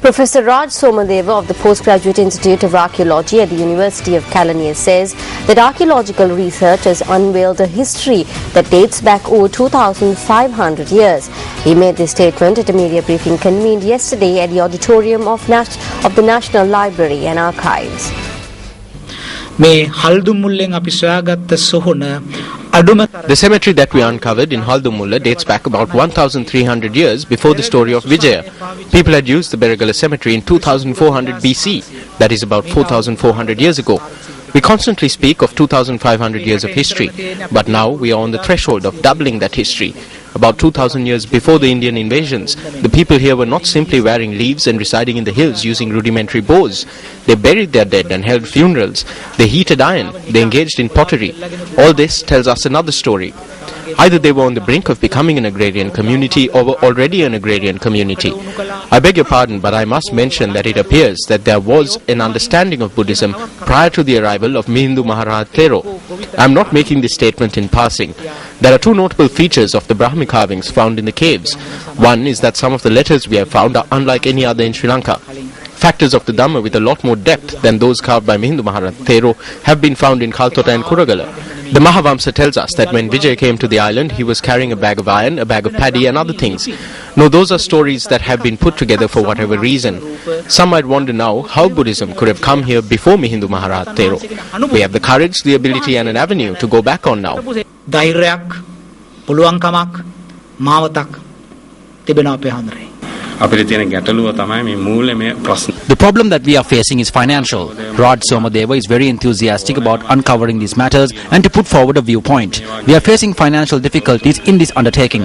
Professor Raj Somadeva of the Postgraduate Institute of Archaeology at the University of Kelaniya says that archaeological research has unveiled a history that dates back over 2,500 years. He made this statement at a media briefing convened yesterday at the auditorium of the National Library and Archives. The cemetery that we uncovered in Haldumulla dates back about 1,300 years before the story of Vijaya. People had used the Beragala cemetery in 2,400 BC, that is about 4,400 years ago. We constantly speak of 2,500 years of history, but now we are on the threshold of doubling that history. About 2,000 years before the Indian invasions, the people here were not simply wearing leaves and residing in the hills using rudimentary bows. They buried their dead and held funerals. They heated iron. They engaged in pottery. All this tells us another story. Either they were on the brink of becoming an agrarian community or were already an agrarian community. I beg your pardon, but I must mention that it appears that there was an understanding of Buddhism prior to the arrival of Mihindu Maharaj Thero. I am not making this statement in passing. There are two notable features of the Brahmi carvings found in the caves. One is that some of the letters we have found are unlike any other in Sri Lanka. Factors of the Dhamma with a lot more depth than those carved by Mihindu Maharaj Thero have been found in Kaltota and Kuragala. The Mahavamsa tells us that when Vijay came to the island, he was carrying a bag of iron, a bag of paddy and other things. No, those are stories that have been put together for whatever reason. Some might wonder now how Buddhism could have come here before Mihindu Maharaj Thero. We have the courage, the ability and an avenue to go back on now. The problem that we are facing is financial. Raj Somadeva is very enthusiastic about uncovering these matters and to put forward a viewpoint. We are facing financial difficulties in this undertaking.